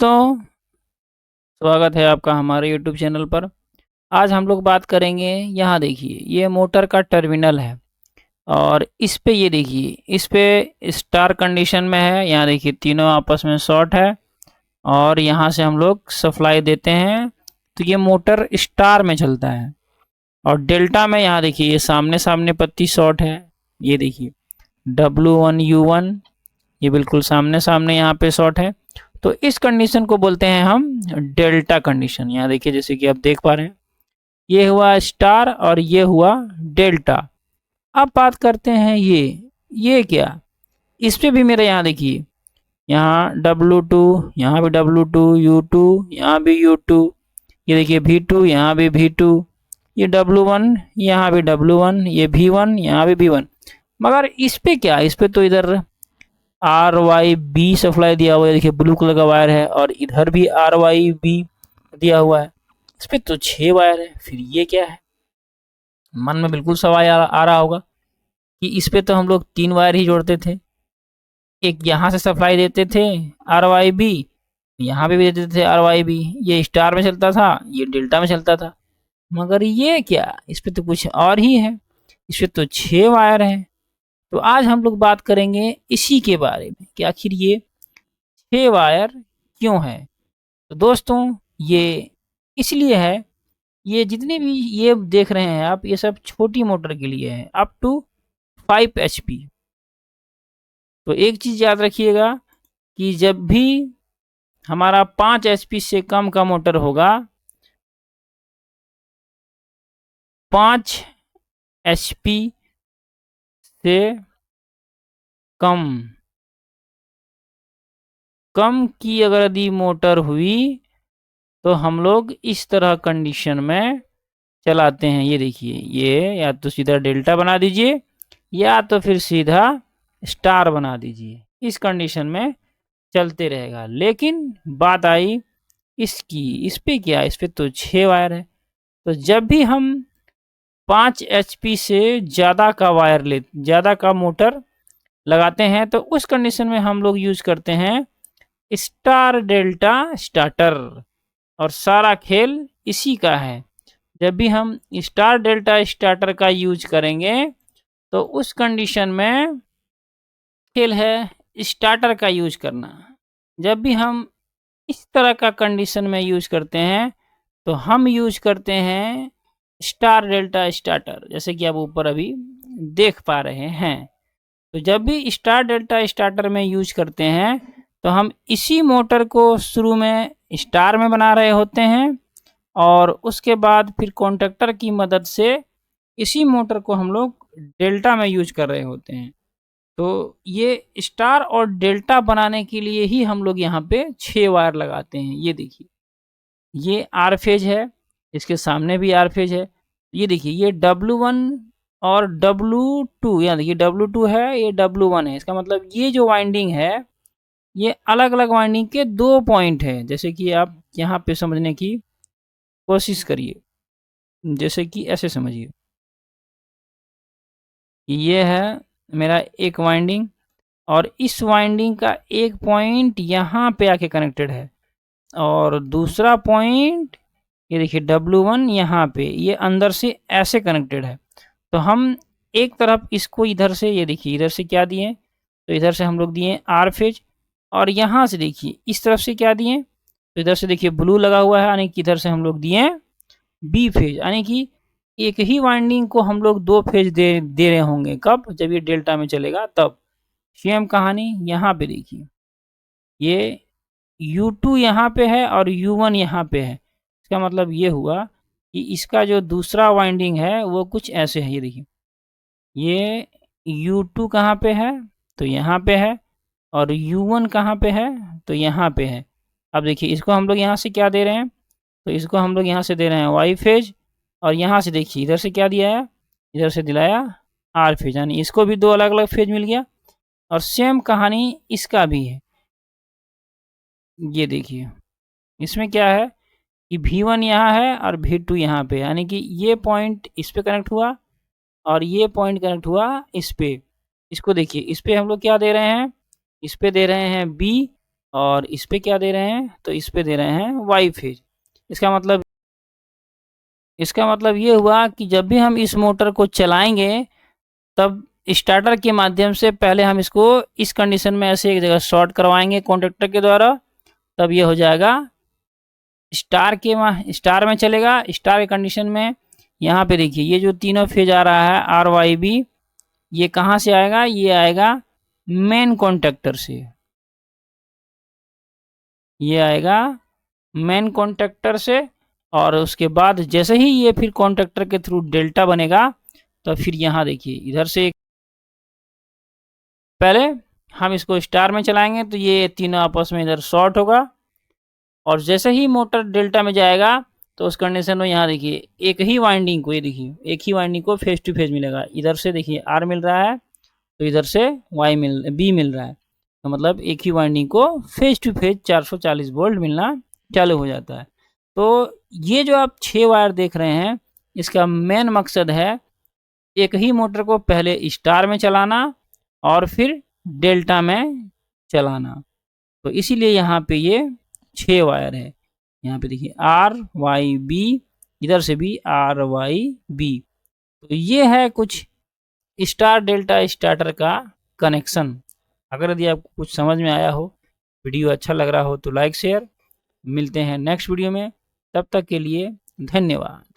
दोस्तों, स्वागत है आपका हमारे YouTube चैनल पर। आज हम लोग बात करेंगे, यहाँ देखिए ये मोटर का टर्मिनल है और इस पे ये देखिए इस पे स्टार कंडीशन में है। यहाँ देखिए तीनों आपस में शॉर्ट है और यहाँ से हम लोग सप्लाई देते हैं तो ये मोटर स्टार में चलता है। और डेल्टा में यहाँ देखिए ये सामने सामने पत्ती शॉर्ट है। ये देखिए W1 U1 ये बिल्कुल सामने सामने यहाँ पे शॉर्ट है। तो इस कंडीशन को बोलते हैं हम डेल्टा कंडीशन। यहाँ देखिए जैसे कि आप देख पा रहे हैं ये हुआ स्टार और ये हुआ डेल्टा। अब बात करते हैं ये क्या, इस पे भी मेरे यहाँ देखिए यहाँ W2 यहाँ भी W2 U2 यहाँ भी U2, ये देखिए V2 यहाँ भी V2, ये W1 यहाँ भी W1, ये V1 यहाँ भी V1। मगर इस पे क्या, इस पे तो इधर RYB सप्लाई दिया हुआ है। देखिए ब्लू कलर का वायर है और इधर भी RYB दिया हुआ है। इस पे तो 6 वायर है, फिर ये क्या है। मन में बिल्कुल सवाल आ रहा होगा कि इस पे तो हम लोग 3 वायर ही जोड़ते थे। एक यहाँ से सप्लाई देते थे RYB, यहाँ पे भी देते थे RYB। ये स्टार में चलता था, ये डेल्टा में चलता था। मगर ये क्या, इस पे तो कुछ और ही है। इस पे तो 6 वायर है। तो आज हम लोग बात करेंगे इसी के बारे में कि आखिर ये 6 वायर क्यों है। तो दोस्तों ये इसलिए है, ये जितने भी ये देख रहे हैं आप, ये सब छोटी मोटर के लिए है, अप टू 5 HP। तो एक चीज याद रखिएगा कि जब भी हमारा 5 HP से कम का मोटर होगा, 5 HP से कम की अगर यदि मोटर हुई तो हम लोग इस तरह कंडीशन में चलाते हैं। ये देखिए ये या तो सीधा डेल्टा बना दीजिए या तो फिर सीधा स्टार बना दीजिए, इस कंडीशन में चलते रहेगा। लेकिन बात आई इसकी, इस पे क्या, इस पे तो 6 वायर है। तो जब भी हम 5 HP से ज़्यादा का ज़्यादा का मोटर लगाते हैं तो उस कंडीशन में हम लोग यूज करते हैं स्टार डेल्टा स्टार्टर। और सारा खेल इसी का है। जब भी हम स्टार डेल्टा स्टार्टर का यूज करेंगे तो उस कंडीशन में खेल है स्टार्टर का यूज करना। जब भी हम इस तरह का कंडीशन में यूज करते हैं तो हम यूज करते हैं स्टार डेल्टा स्टार्टर, जैसे कि आप ऊपर अभी देख पा रहे हैं। तो जब भी स्टार डेल्टा स्टार्टर में यूज करते हैं तो हम इसी मोटर को शुरू में स्टार में बना रहे होते हैं और उसके बाद फिर कॉन्टैक्टर की मदद से इसी मोटर को हम लोग डेल्टा में यूज कर रहे होते हैं। तो ये स्टार और डेल्टा बनाने के लिए ही हम लोग यहाँ पे 6 वायर लगाते हैं। ये देखिए ये आर फेज है, इसके सामने भी आर फेज है। ये देखिए ये W1 और W2, यहाँ देखिए W2 है, ये W1 है। इसका मतलब ये जो वाइंडिंग है ये अलग अलग वाइंडिंग के 2 पॉइंट है। जैसे कि आप यहाँ पे समझने की कोशिश करिए, जैसे कि ऐसे समझिए, ये है मेरा एक वाइंडिंग और इस वाइंडिंग का एक पॉइंट यहाँ पे आके कनेक्टेड है और दूसरा पॉइंट ये देखिए W1 यहाँ पे, ये अंदर से ऐसे कनेक्टेड है। तो हम एक तरफ इसको इधर से, ये देखिए इधर से क्या दिए, तो इधर से हम लोग दिए आर फेज और यहाँ से देखिए इस तरफ से क्या दिए, तो इधर से देखिए ब्लू लगा हुआ है, यानी कि इधर से हम लोग दिए बी फेज। यानी कि एक ही वाइंडिंग को हम लोग 2 फेज दे रहे होंगे। कब, जब ये डेल्टा में चलेगा तब। सेम कहानी यहाँ पे देखिए, ये U2 यहाँ पे है और U1 यहाँ पे है। इसका मतलब ये हुआ कि इसका जो दूसरा वाइंडिंग है वो कुछ ऐसे है। ये देखिए ये U2 कहाँ पे है, तो यहाँ पे है, और U1 कहाँ पे है, तो यहाँ पे है। अब देखिए इसको हम लोग यहाँ से क्या दे रहे हैं, तो इसको हम लोग यहाँ से दे रहे हैं वाई फेज और यहाँ से देखिए इधर से क्या दिया है, इधर से दिलाया आर फेज, यानी इसको भी 2 अलग अलग फेज मिल गया। और सेम कहानी इसका भी है। ये देखिए इसमें क्या है कि V1 यहाँ है और V2 यहाँ पे, यानी कि ये पॉइंट इस पे कनेक्ट हुआ और ये पॉइंट कनेक्ट हुआ इस पे। इसको देखिए इस पे हम लोग क्या दे रहे हैं, इस पे दे रहे हैं B और इस पे क्या दे रहे हैं, तो इस पे दे रहे हैं वाई फेज। इसका मतलब ये हुआ कि जब भी हम इस मोटर को चलाएंगे तब स्टार्टर के माध्यम से पहले हम इसको इस कंडीशन में ऐसे एक जगह शॉर्ट करवाएंगे कॉन्टेक्टर के द्वारा, तब ये हो जाएगा स्टार में चलेगा। स्टार के कंडीशन में यहाँ पे देखिए ये जो तीनों फेज आ रहा है आर वाई बी, ये कहाँ से आएगा, ये आएगा मेन कॉन्टेक्टर से, ये आएगा मेन कॉन्टेक्टर से। और उसके बाद जैसे ही ये फिर कॉन्टेक्टर के थ्रू डेल्टा बनेगा तो फिर यहाँ देखिए इधर से पहले हम इसको स्टार में चलाएंगे तो ये तीनों आपस में इधर शॉर्ट होगा, और जैसे ही मोटर डेल्टा में जाएगा तो उस कंडीशन में यहाँ देखिए एक ही वाइंडिंग को, ये देखिए एक ही वाइंडिंग को फेस टू फेस मिलेगा। इधर से देखिए आर मिल रहा है तो इधर से बी मिल रहा है, तो मतलब एक ही वाइंडिंग को फेस टू फेस 440 वोल्ट मिलना चालू हो जाता है। तो ये जो आप 6 वायर देख रहे हैं इसका मेन मकसद है एक ही मोटर को पहले स्टार में चलाना और फिर डेल्टा में चलाना। तो इसीलिए यहाँ पे ये 6 वायर है। यहाँ पे देखिए आर वाई बी, इधर से भी आर वाई बी। तो ये है कुछ स्टार डेल्टा स्टार्टर का कनेक्शन। अगर यदि आपको कुछ समझ में आया हो, वीडियो अच्छा लग रहा हो तो लाइक शेयर। मिलते हैं नेक्स्ट वीडियो में, तब तक के लिए धन्यवाद।